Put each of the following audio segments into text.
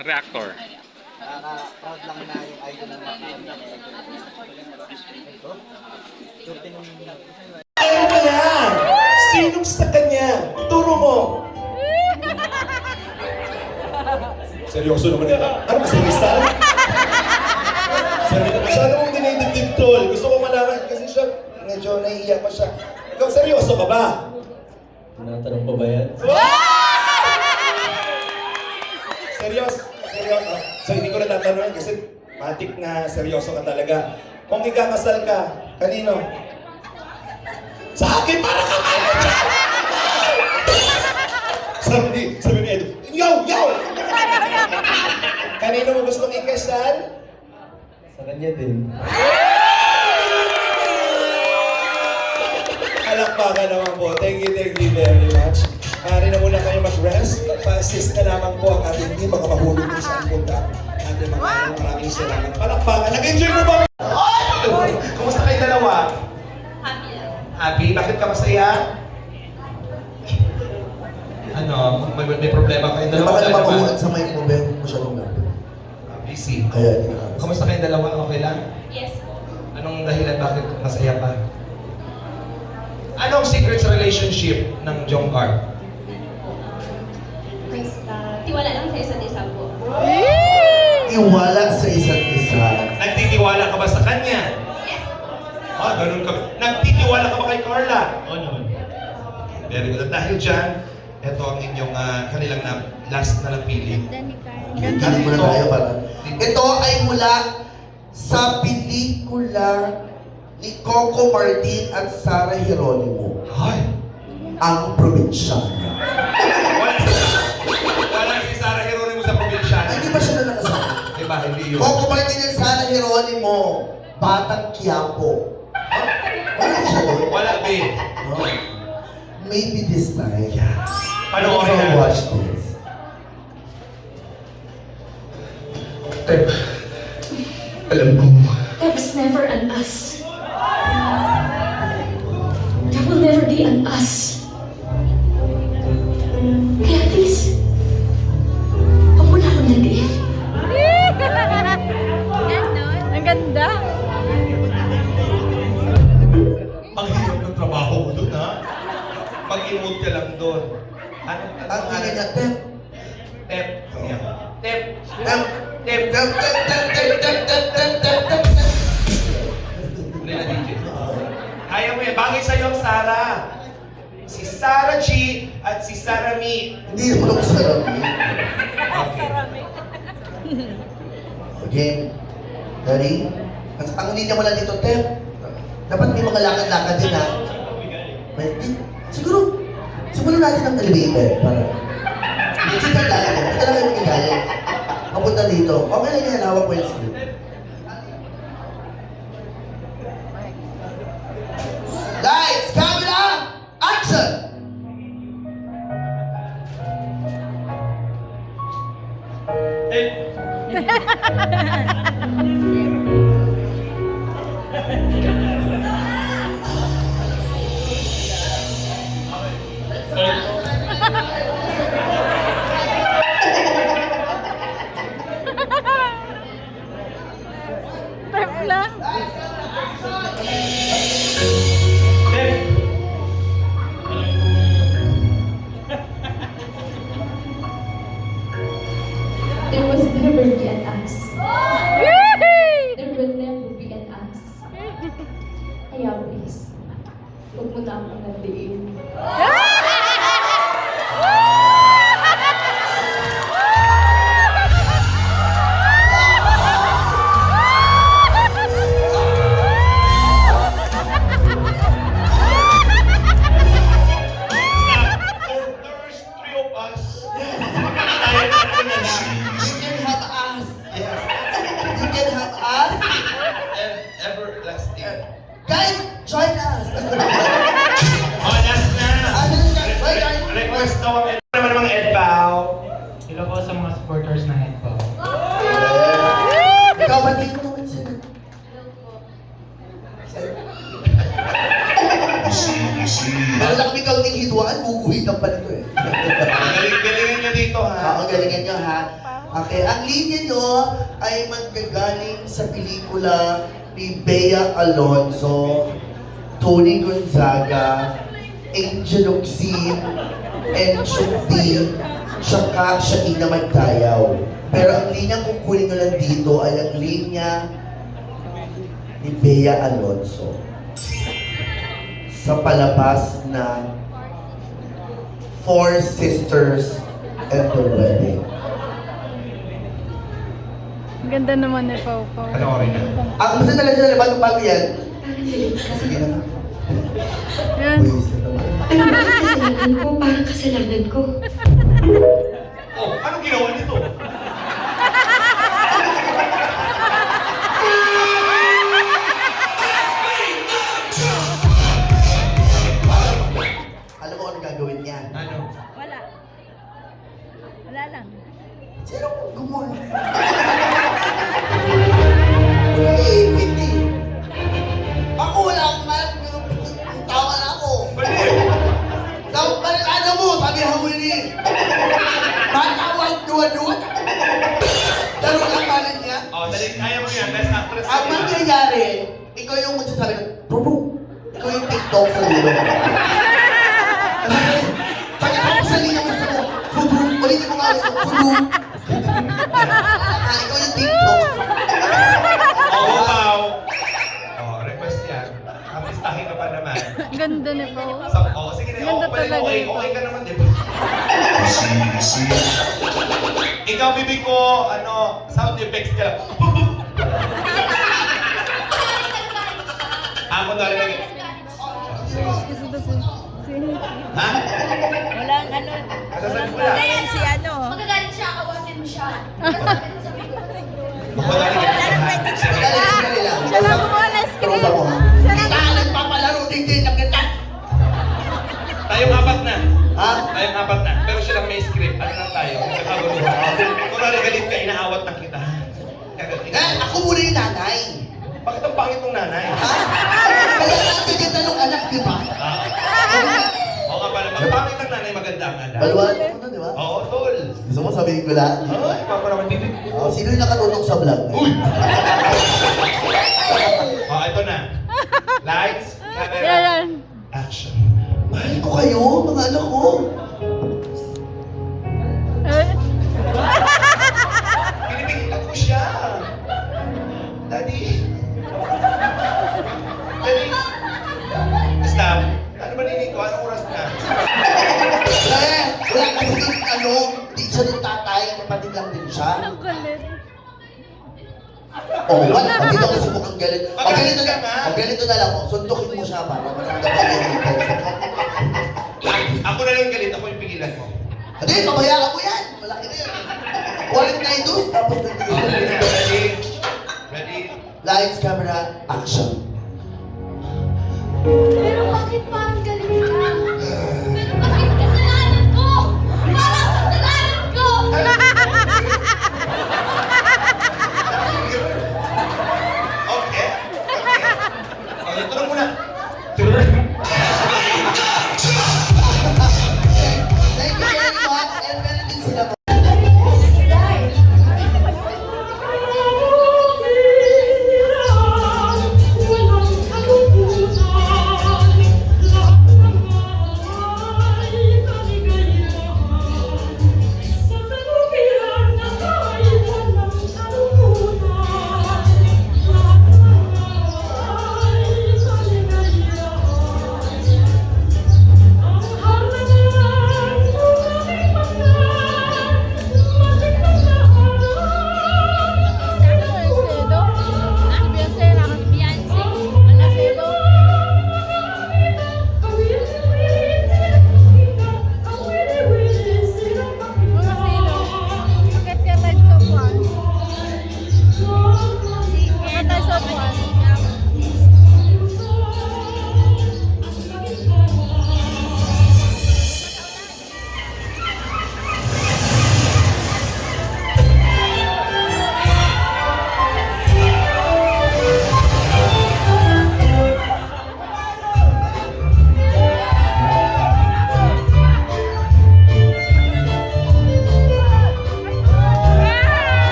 Reactor. Nakaka-proud lang na yung idol ng Macau. Ano ba yan? Sinong sa kanya? Turo mo. Seryoso naman ito. Ano kasi Rizal? Masyado mong dinidibdib, tol. Gusto ko malaman kasi siya, medyo naiiyak pa siya. Ikaw, seryoso ka ba? Tinatanong pa ba yan? Seryoso? Seryoso? So, hindi ko na tatanungin kasi matik na seryoso ka talaga. Kung ikakasal ka, kanino? Sa akin, para kang ano dyan! Sabi ni Edo, yo! Yo! Kanino mo gustong ikasal? Sa kanya din. Palakpakan naman po. Thank you very much. Maaari na muna kayo mag-rest. Pa-assist na lamang po ang ating team. Baka mahulog din sa punta. Ating mga maraming salamat. Palakpakan. Nag-enjoy mo ba? Kumusta kayo dalawa? Happy lang. Happy? Bakit ka masaya? Ano? May problema kayo dalawa? Baka naman mabuhat sa mic mo, Ben. Masyadong lapit. Busy. Kaya, hindi na. Kumusta kayong dalawa? Okay lang? Yes po. Anong dahilan bakit masaya pa? Anong secret sa relationship ng Jongkar? Tiwala lang sa isa't isa po. Iwala sa isa't isa. Nagtitiwala ka ba sa kanya? Yes. Ganun ka. Nagtitiwala ka ba kay Carla? Oo naman. Very good. At dahil dyan, ito ang inyong kanilang last na napili. Hindi mo na tayo para. Ito ay mula sa pelikula ni Coco Martin at Sarah Geronimo, Ay! Ang Probinsyana. Wala si Sarah Geronimo sa probinsya. Ay, di ba siya na nakasama? Diba, hindi yun. Coco Martin at Sarah Geronimo, Batang Quiapo. Wala siya doon. Wala, babe. No? Maybe this time. Panoorin So na. watch this. Alam mo, There was never an us. There will never be an us. Kaya please, huwag mo na akong nandiyan. Ang ganda. ang hirap ng trabaho mo doon, ha? Pag-emote ka lang doon. Ang ingay niya, Tep. Tep. Yan. Tep. Tep. Tep. Tep. Tep. Tep. Tep. Tep. Tep. Tep. Tep. Tep. Hindi na DJ. Kaya mo yan. Bagay sa'yo ang Sarah. Si Sarah G at si Sarah Mi. Hindi naman ako sarap. Okay. Okay. Ready? Ang linya mo lang dito, Tep. Dapat may mga lakad-lakad din, ha? Siguro, simulan natin ang elevator para... Hindi ka lalakad. Ito lang yung igaling. Papunta dito. Okay lang yan. Hawak ko yung script. Lights! Camera! Action! Trip lang. There was never be an us. There will never be an us. Kaya please, huwag mo na akong nandiyan. There's three of us. You can have us. Yes. You can have us. And everlasting. Guys, join us. Last na. Request daw ang naman mga Edpao. Hello po sa mga supporters ng Headbang. Ikaw, batiin mo naman sila. Meron lang kami ikaw ng hidwaan, guguhitan pa nito eh. Galing-galingan niya dito, ha? Oo, galingan nyo ha. Okay, ang linya nyo ay magkagaling sa pelikula ni Bea Alonzo, Tony Gonzaga, Angel Oxin, Enchong T, tsaka Shaina Magtayaw. Pero ang linya kukunin nyo lang dito ay ang linya ni Bea Alonzo sa palabas na Four Sisters and the Wedding. Ang ganda naman ni Pau Pau. Ano orin na? Ang gusto talaga sila, bago yan. Sige na. Yan. Buwis na naman. Ano ba ang kasalanan ko? Parang kasalanan ko. Oh, anong ginawa nito? Alam mo ano gagawin niya? Ano? Wala. Wala lang. Sino kung gumawa? Wala ipit eh. Ako wala akong malam, pero tawa na ako. Balik ano mo, sabi mo yun eh. Matawag duwa-duwa. Laro lang malam niya. Oh, dali, kaya mo yan. Best actress ka Ang nila. mangyayari, ikaw yung magsasabi ko, Bro, ikaw yung TikTok sa ulo. Pag ako sa linya mo sa ko, Bro, ulitin mo nga ako, Bro. Ikaw yung TikTok. Oo, Pao. Oh, request yan. Kapistahin ka pa naman. Ang ganda ni Pau. Oh, sige na. Ganda Okay, talaga okay, ito. okay ka naman, di ba? Ikaw, bibig ko, ano, sound effects ka lang. Ako na rin. Kasi ito si... Ha? Walang ano. Kasasabi ko lang. Ayan si ano. Magagalit siya, kawasin mo siya. Ako na rin. Dali lang. Siya lang kumuha ng script. Tropa mo ha? Siya lang Kita, nagpapalaro din din ng kita. Tayong apat na. Ha? Tayong apat na. Pero siya lang may script. Ano lang tayo? Nagkakagulo. Kung galit ka, inaawat na kita. Ako muna yung nanay. Bakit ang pangit ng nanay? Ha? Kaya natin yung tanong anak, di ba? Oo nga pala. Pag pangit ng nanay, maganda ang anak. Balwan mo na, di ba? Oo, tol. Gusto mo sabihin ko lang? Ay, papa naman bibig. Sino yung nakatutok sa vlog? Uy! Oh, ito na. Lights, camera, Yan. action. Mahal ko kayo, mga anak ko. Pinipigilan ko siya. Daddy. Daddy. Stop. Ano ba ninig ko? Anong oras na? Wala kasi yung hindi siya ng tatay, kapatid lang din siya. Ang kulit. Wala. Dito kasi mukhang galit. Magalit ka nga. Ganito na lang. Sundukin mo siya para maramdaman yung intention. Ako na lang galit. Ako yung pigilan mo. Hindi, pabayaan mo yan. Malaki na yan. Walit na ito, tapos Ready? Ready? lights, camera, action. Pero bakit parang galit ka? Pero bakit kasalanan ko? Parang kasalanan ko! Okay. Okay, tulong muna. Tulong. Thank you very much. And meron din sila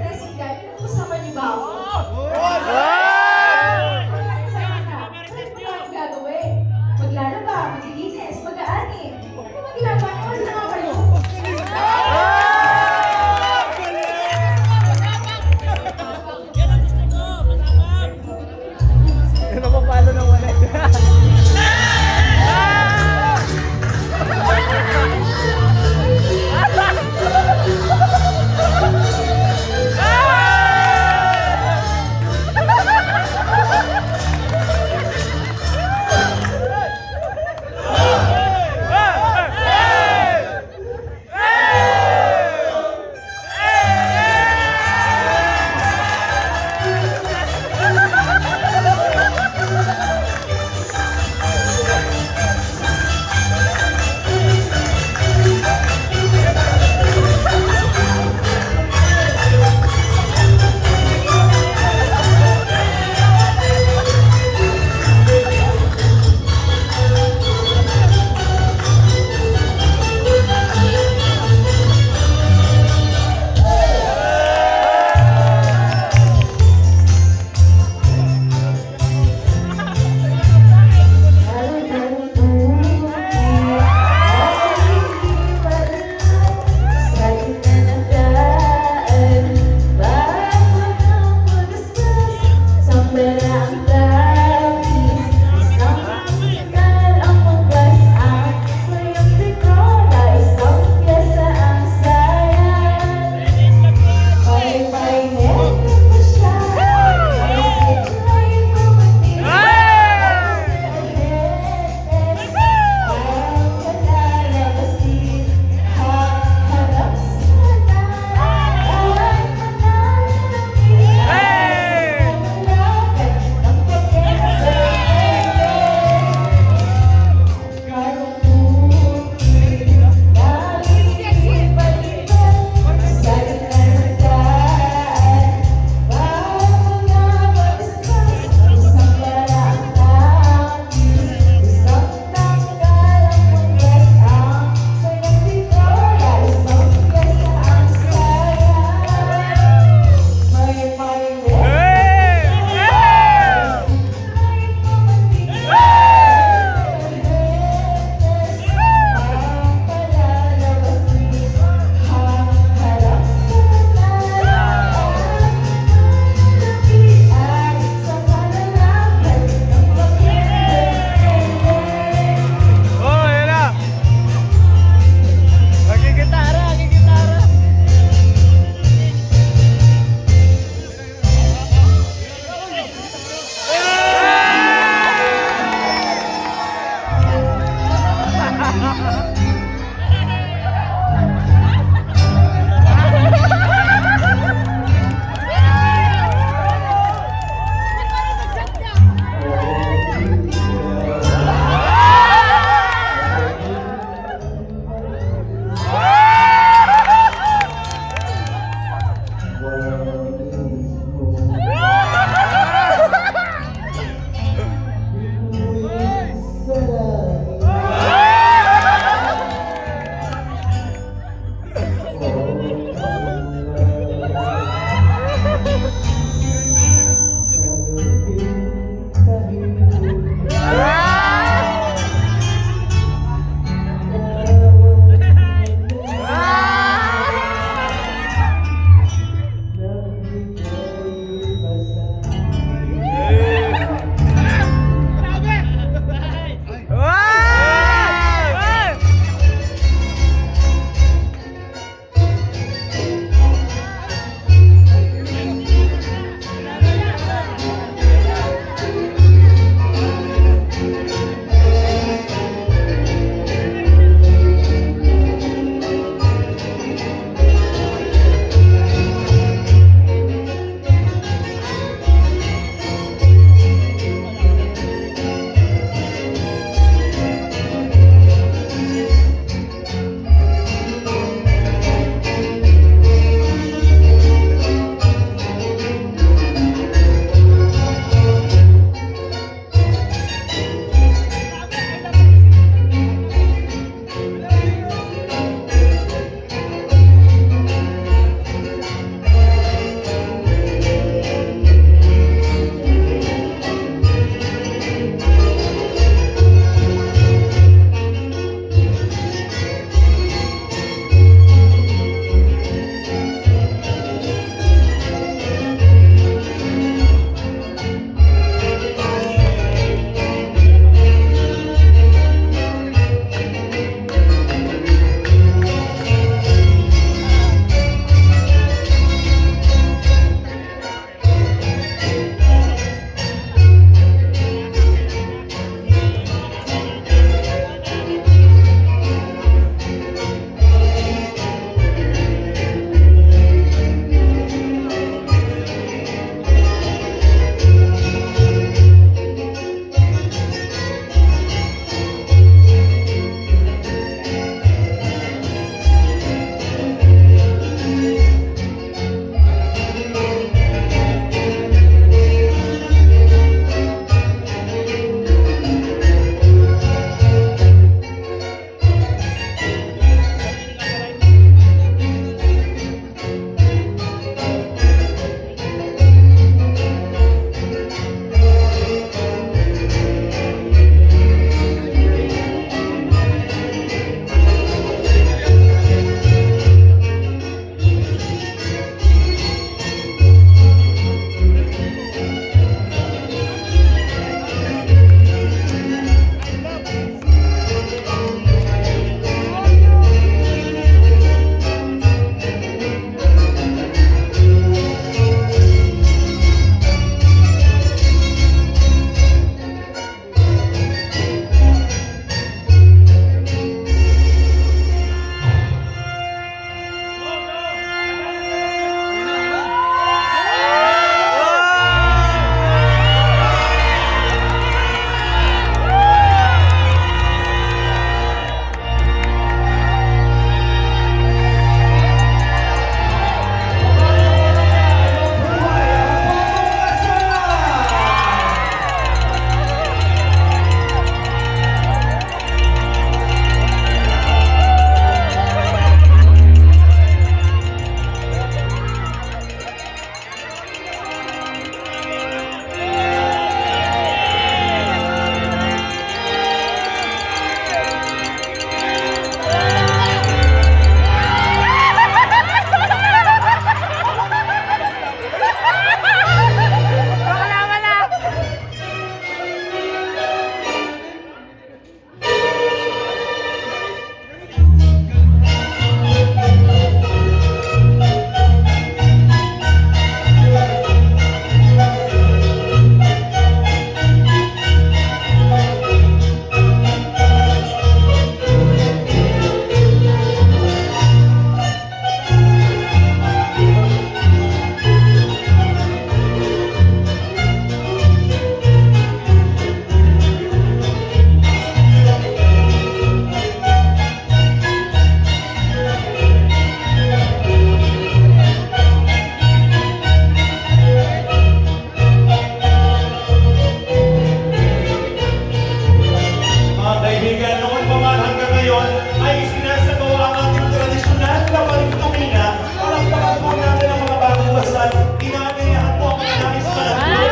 President, pinag-usapan niyo ba ako? Ano gagawin? Maglalaba, maglilinis, mag-aani. Ano ba ginagawa niyo? Wala na kayo. ay isinasagawa ang ating tradisyonal na paligtumina. Palakpakan po natin ang mga bagong kasal. Inaayahan po ang mga nais manatili.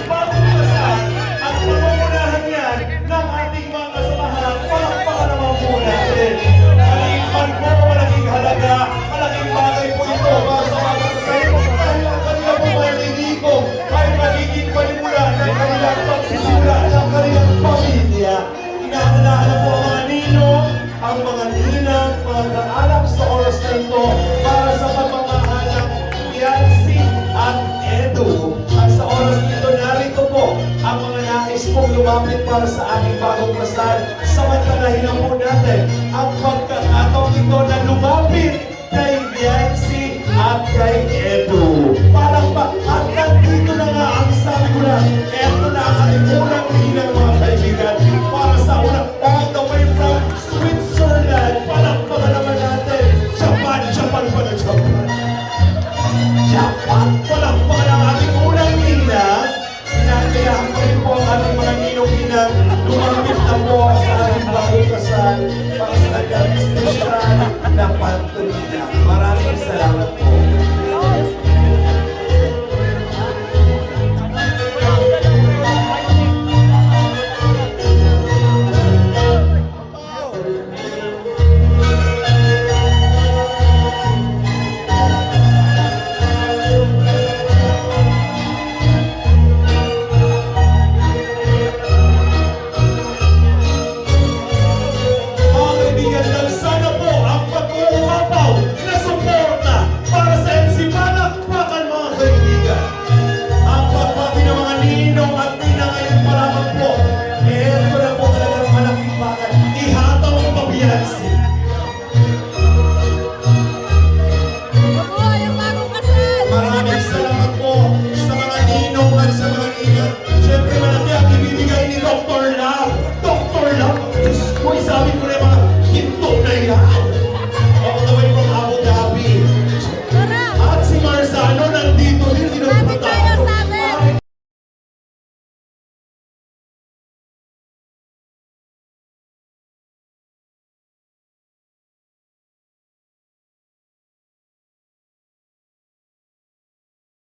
Bagong kasal at pamumunahan yan ng ating mga kasamahan. Palakpakan naman po natin. Maliban po, malaking halaga, malaking bagay po ito para sa mga kasal. Dahil ang kanila po maliligo ay magiging panimula ng kanilang pagsisimula ng kanilang pamilya. Inaalala po ang mga ninong, ang mga ninang, mga kaanak sa oras na ito para sa pagmamahal ng Yancy at Edu. At sa oras nito, narito po ang mga nais pong lumapit para sa aming bagong kasal. Samantalahin na po natin ang pagkakataong ito na lumapit kay Yancy at kay Edu. Parang ba, at nandito na nga ang sabi ko na, eto na ang ating unang ninang mga kaibigan para sa unang all the way from Switzerland. Palakpakan naman natin. Japan pa na Japan. Japan, palakpakan ang ating unang ninang. Sinagayahan ko rin po ang ating mga ninong-ninang lumapit na po sa ating bagong kasal para sa ating special na pantulina. Maraming salamat po.